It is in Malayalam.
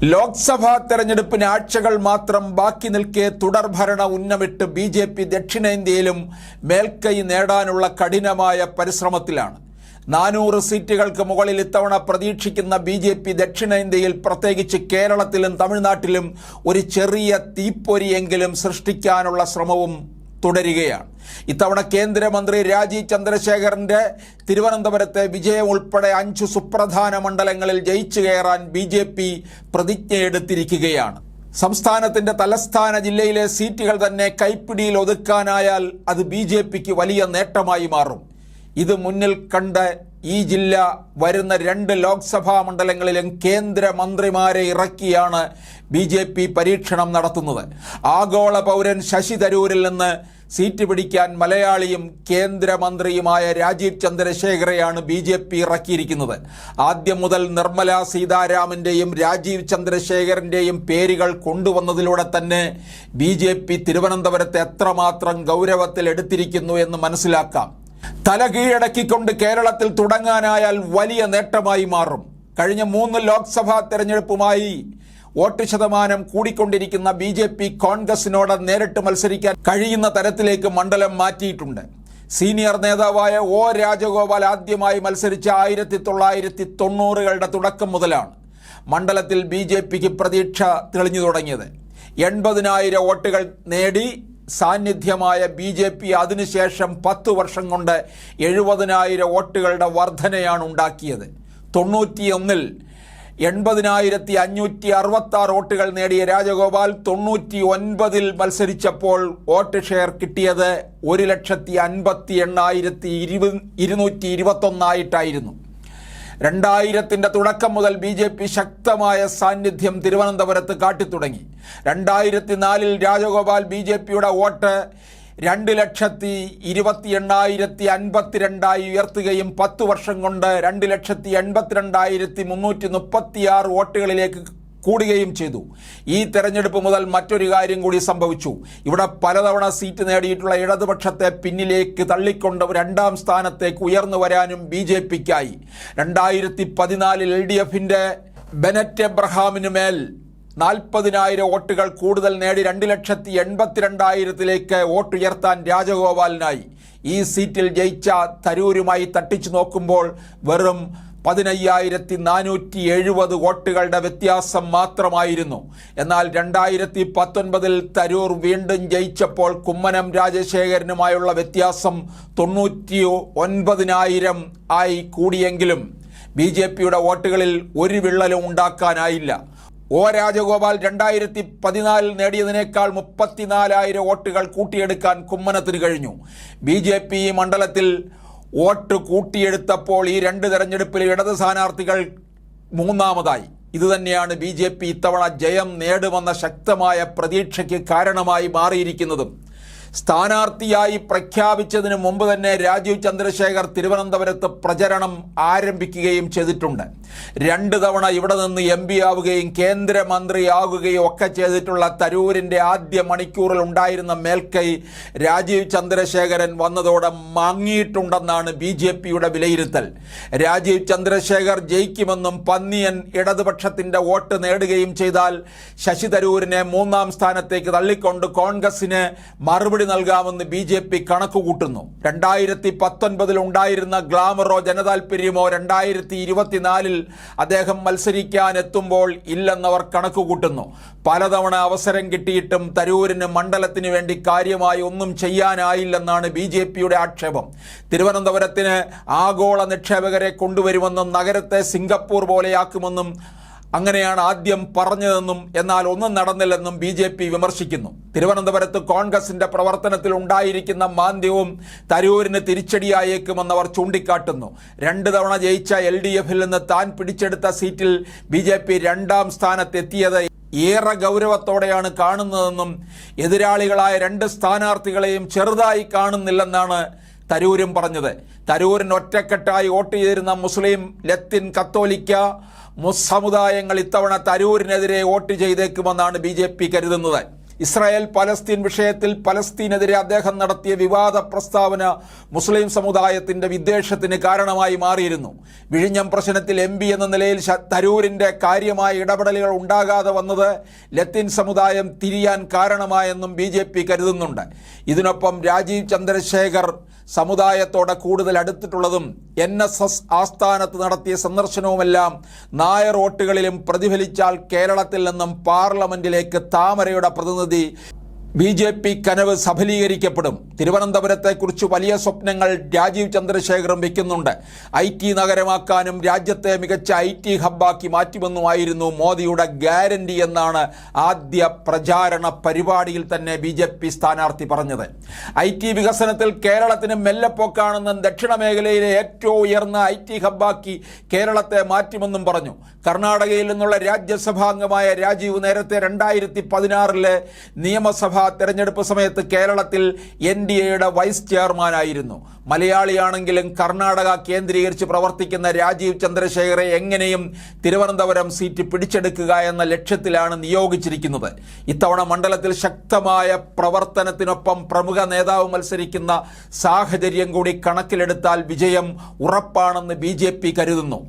ലോക്സഭാ തെരഞ്ഞെടുപ്പിന് ആഴ്ചകൾ മാത്രം ബാക്കി നിൽക്കെ തുടർഭരണ ഉന്നമിട്ട് ബി.ജെ.പി. ദക്ഷിണേന്ത്യയിലും മേൽക്കൈ നേടാനുള്ള കഠിനമായ പരിശ്രമത്തിലാണ്. 400 സീറ്റുകൾക്ക് മുകളിൽ ഇത്തവണ പ്രതീക്ഷിക്കുന്ന ബി.ജെ.പി. ദക്ഷിണേന്ത്യയിൽ, പ്രത്യേകിച്ച് കേരളത്തിലും തമിഴ്നാട്ടിലും ഒരു ചെറിയ തീപ്പൊരിയെങ്കിലും സൃഷ്ടിക്കാനുള്ള ശ്രമവും തുടരുകയാണ്. ഇത്തവണ കേന്ദ്രമന്ത്രി രാജീവ് ചന്ദ്രശേഖറിന്റെ തിരുവനന്തപുരത്തെ വിജയം ഉൾപ്പെടെ 5 സുപ്രധാന മണ്ഡലങ്ങളിൽ ജയിച്ചു കയറാൻ ബി.ജെ.പി. പ്രതിജ്ഞയെടുത്തിരിക്കുകയാണ്. സംസ്ഥാനത്തിന്റെ തലസ്ഥാന ജില്ലയിലെ സീറ്റുകൾ തന്നെ കൈപ്പിടിയിൽ ഒതുക്കാനായാൽ അത് ബി.ജെ.പിക്ക് വലിയ നേട്ടമായി മാറും. ഇത് മുന്നിൽ കണ്ട് ഈ ജില്ല വരുന്ന 2 ലോക്സഭാ മണ്ഡലങ്ങളിലും കേന്ദ്രമന്ത്രിമാരെ ഇറക്കിയാണ് ബി.ജെ.പി. പരീക്ഷണം നടത്തുന്നത്. ആഗോള പൗരൻ ശശി തരൂരിൽ നിന്ന് സീറ്റ് പിടിക്കാൻ മലയാളിയും കേന്ദ്രമന്ത്രിയുമായ രാജീവ് ചന്ദ്രശേഖരെയാണ് ബി.ജെ.പി. ഇറക്കിയിരിക്കുന്നത്. ആദ്യം മുതൽ നിർമ്മല സീതാരാമന്റെയും രാജീവ് ചന്ദ്രശേഖറിന്റെയും പേരുകൾ കൊണ്ടുവന്നതിലൂടെ തന്നെ ബി.ജെ.പി. തിരുവനന്തപുരത്ത് എത്രമാത്രം ഗൗരവത്തിൽ എടുത്തിരിക്കുന്നു എന്ന് മനസ്സിലാക്കാം. തല കീഴടക്കിക്കൊണ്ട് കേരളത്തിൽ തുടങ്ങാനായാൽ വലിയ നേട്ടമായി മാറും. കഴിഞ്ഞ 3 ലോക്സഭാ തെരഞ്ഞെടുപ്പുമായി വോട്ട് ശതമാനം കൂടിക്കൊണ്ടിരിക്കുന്ന ബി.ജെ.പി. കോൺഗ്രസിനോട് നേരിട്ട് മത്സരിക്കാൻ കഴിയുന്ന തരത്തിലേക്ക് മണ്ഡലം മാറ്റിയിട്ടുണ്ട്. സീനിയർ നേതാവായ ഒ രാജഗോപാൽ ആദ്യമായി മത്സരിച്ച 1990കളുടെ തുടക്കം മുതലാണ് മണ്ഡലത്തിൽ ബി.ജെ.പിക്ക് പ്രതീക്ഷ തെളിഞ്ഞു തുടങ്ങിയത്. 80,000 വോട്ടുകൾ നേടി സാന്നിധ്യമായ ബി.ജെ.പി. അതിനുശേഷം 10 വർഷം കൊണ്ട് 70,000 വോട്ടുകളുടെ വർധനയാണ് ഉണ്ടാക്കിയത്. 91-ൽ 80,566 വോട്ടുകൾ നേടിയ രാജഗോപാൽ 99-ൽ മത്സരിച്ചപ്പോൾ വോട്ട് ഷെയർ കിട്ടിയത് 1,58,221 2000-ന്റെ തുടക്കം മുതൽ ബി.ജെ.പി. ശക്തമായ സാന്നിധ്യം തിരുവനന്തപുരത്ത് കാട്ടിത്തുടങ്ങി. 2004-ൽ രാജഗോപാൽ ബി.ജെ.പിയുടെ വോട്ട് 2,28,052 ഉയർത്തുകയും 10 വർഷം കൊണ്ട് 2,82,336 വോട്ടുകളിലേക്ക് കൂടുകയും ചെയ്തു. ഈ തെരഞ്ഞെടുപ്പ് മുതൽ മറ്റൊരു കാര്യം കൂടി സംഭവിച്ചു. ഇവിടെ പലതവണ സീറ്റ് നേടിയിട്ടുള്ള ഇടതുപക്ഷത്തെ പിന്നിലേക്ക് തള്ളിക്കൊണ്ട് 2ാം സ്ഥാനത്തേക്ക് ഉയർന്നു വരാനും ബി.ജെ.പിക്കായി. 2014-ൽ എൽ.ഡി.എഫിന്റെ ബെനറ്റ് എബ്രഹാമിന് മേൽ 40,000 വോട്ടുകൾ കൂടുതൽ നേടി 2,82,000-ലേക്ക് വോട്ടുയർത്താൻ രാജഗോപാലിനായി. ഈ സീറ്റിൽ ജയിച്ച തരൂരുമായി തട്ടിച്ചു നോക്കുമ്പോൾ വെറും 15,470 വോട്ടുകളുടെ വ്യത്യാസം മാത്രമായിരുന്നു. എന്നാൽ 2019-ൽ തരൂർ വീണ്ടും ജയിച്ചപ്പോൾ കുമ്മനം രാജശേഖരനുമായുള്ള വ്യത്യാസം 99,000 ആയി കൂടിയെങ്കിലും ബി.ജെ.പിയുടെ വോട്ടുകളിൽ ഒരു വിള്ളലും ഉണ്ടാക്കാനായില്ല. ഒ രാജഗോപാൽ 2014-ൽ നേടിയതിനേക്കാൾ 34,000 വോട്ടുകൾ കൂട്ടിയെടുക്കാൻ കുമ്മനത്തിന് കഴിഞ്ഞു. ബി.ജെ.പി. മണ്ഡലത്തിൽ വോട്ട് കൂട്ടിയെടുത്തപ്പോൾ ഈ 2 തെരഞ്ഞെടുപ്പിൽ ഇടത് സ്ഥാനാർത്ഥികൾ 3ാമതായി. ഇതുതന്നെയാണ് ബി.ജെ.പി. ഇത്തവണ ജയം നേടുമെന്ന ശക്തമായ പ്രതീക്ഷയ്ക്ക് കാരണമായി മാറിയിരിക്കുന്നതും. സ്ഥാനാർത്ഥിയായി പ്രഖ്യാപിച്ചതിന് മുമ്പ് തന്നെ രാജീവ് ചന്ദ്രശേഖർ തിരുവനന്തപുരത്ത് പ്രചരണം ആരംഭിക്കുകയും ചെയ്തിട്ടുണ്ട്. 2 തവണ ഇവിടെ നിന്ന് എം.പി. ആവുകയും കേന്ദ്രമന്ത്രിയാകുകയും ഒക്കെ ചെയ്തിട്ടുള്ള തരൂരിന്റെ ആദ്യ മണിക്കൂറിൽ ഉണ്ടായിരുന്ന മേൽക്കൈ രാജീവ് ചന്ദ്രശേഖരൻ വന്നതോടെ മങ്ങിയിട്ടുണ്ടെന്നാണ് ബി.ജെ.പിയുടെ വിലയിരുത്തൽ. രാജീവ് ചന്ദ്രശേഖർ ജയിക്കുമെന്നും പന്നിയൻ ഇടതുപക്ഷത്തിന്റെ വോട്ട് നേടുകയും ചെയ്താൽ ശശി തരൂരിനെ 3ാം സ്ഥാനത്തേക്ക് തള്ളിക്കൊണ്ട് കോൺഗ്രസിന് മറുപടി നൽകാമെന്ന് ബി.ജെ.പി. കണക്കുകൂട്ടുന്നു. 2019-ൽ ഉണ്ടായിരുന്ന ഗ്ലാമറോ ജനതാൽപര്യമോ 2024-ൽ അദ്ദേഹം മത്സരിക്കാൻ എത്തുമ്പോൾ ഇല്ലെന്നവർ കണക്കുകൂട്ടുന്നു. പലതവണ അവസരം കിട്ടിയിട്ടും തരൂരിന് മണ്ഡലത്തിന് വേണ്ടി കാര്യമായി ഒന്നും ചെയ്യാനായില്ലെന്നാണ് ബി.ജെ.പിയുടെ ആക്ഷേപം. തിരുവനന്തപുരത്തിന് ആഗോള നിക്ഷേപകരെ കൊണ്ടുവരുമെന്നും നഗരത്തെ സിംഗപ്പൂർ പോലെയാക്കുമെന്നും അങ്ങനെയാണ് ആദ്യം പറഞ്ഞതെന്നും എന്നാൽ ഒന്നും നടന്നില്ലെന്നും ബി.ജെ.പി. വിമർശിക്കുന്നു. തിരുവനന്തപുരത്ത് കോൺഗ്രസിന്റെ പ്രവർത്തനത്തിൽ ഉണ്ടായിരിക്കുന്ന മാന്ദ്യവും തരൂരിന് തിരിച്ചടിയായേക്കുമെന്നവർ ചൂണ്ടിക്കാട്ടുന്നു. 2 തവണ ജയിച്ച എൽ.ഡി.എഫിൽ നിന്ന് താൻ പിടിച്ചെടുത്ത സീറ്റിൽ ബി.ജെ.പി. 2ാം സ്ഥാനത്തെത്തിയത് ഏറെ ഗൗരവത്തോടെയാണ് കാണുന്നതെന്നും എതിരാളികളായ 2 സ്ഥാനാർത്ഥികളെയും ചെറുതായി കാണുന്നില്ലെന്നാണ് തരൂരും പറഞ്ഞത്. തരൂരിന് ഒറ്റക്കെട്ടായി വോട്ട് ചെയ്തിരുന്ന മുസ്ലിം, ലത്തിൻ, കത്തോലിക്ക സമുദായങ്ങൾ ഇത്തവണ തരൂരിനെതിരെ വോട്ട് ചെയ്തേക്കുമെന്നാണ് ബി.ജെ.പി. കരുതുന്നത്. ഇസ്രായേൽ പലസ്തീൻ വിഷയത്തിൽ പലസ്തീനെതിരെ അദ്ദേഹം നടത്തിയ വിവാദ പ്രസ്താവന മുസ്ലിം സമുദായത്തിന്റെ വിദ്വേഷത്തിന് കാരണമായി മാറിയിരുന്നു. വിഴിഞ്ഞം പ്രശ്നത്തിൽ MP എന്ന നിലയിൽ തരൂരിന്റെ കാര്യമായ ഇടപെടലുകൾ ഉണ്ടാകാതെ വന്നത് ലത്തീൻ സമുദായം തിരിയാൻ കാരണമായെന്നും BJP കരുതുന്നുണ്ട്. ഇതിനൊപ്പം രാജീവ് ചന്ദ്രശേഖർ സമുദായത്തോടെ കൂടുതൽ അടുത്തിട്ടുള്ളതും NSS ആസ്ഥാനത്ത് നടത്തിയ സന്ദർശനവുമെല്ലാം നായർ വോട്ടുകളിലും പ്രതിഫലിച്ചാൽ കേരളത്തിൽ നിന്നും പാർലമെന്റിലേക്ക് താമരയുടെ പ്രതിനിധി BJP കനവ് സഫലീകരിക്കപ്പെടും. തിരുവനന്തപുരത്തെക്കുറിച്ച് വലിയ സ്വപ്നങ്ങൾ രാജീവ് ചന്ദ്രശേഖറും വയ്ക്കുന്നുണ്ട്. IT നഗരമാക്കാനും രാജ്യത്തെ മികച്ച IT ഹബ്ബാക്കി മാറ്റുമെന്നുമായിരുന്നു മോദിയുടെ ഗ്യാരണ്ടി എന്നാണ് ആദ്യ പ്രചാരണ പരിപാടിയിൽ തന്നെ BJP സ്ഥാനാർത്ഥി പറഞ്ഞത്. IT വികസനത്തിൽ കേരളത്തിന് മെല്ലെപ്പോക്കാണെന്നും ദക്ഷിണ മേഖലയിലെ ഏറ്റവും ഉയർന്ന IT ഹബ്ബാക്കി കേരളത്തെ മാറ്റുമെന്നും പറഞ്ഞു. കർണാടകയിൽ നിന്നുള്ള രാജ്യസഭാംഗമായ രാജീവ് നേരത്തെ 2016 നിയമസഭ തെരഞ്ഞെടുപ്പ് സമയത്ത് കേരളത്തിൽ NDAയുടെ വൈസ് ചെയർമാനായിരുന്നു. മലയാളിയാണെങ്കിലും കർണാടക കേന്ദ്രീകരിച്ച് പ്രവർത്തിക്കുന്ന രാജീവ് ചന്ദ്രശേഖറെ എങ്ങനെയും തിരുവനന്തപുരം സീറ്റ് പിടിച്ചെടുക്കുക എന്ന ലക്ഷ്യത്തിലാണ് നിയോഗിച്ചിരിക്കുന്നത്. ഇത്തവണ മണ്ഡലത്തിൽ ശക്തമായ പ്രവർത്തനത്തിനൊപ്പം പ്രമുഖ നേതാവ് മത്സരിക്കുന്ന സാഹചര്യം കൂടി കണക്കിലെടുത്താൽ വിജയം ഉറപ്പാണെന്ന് BJP കരുതുന്നു.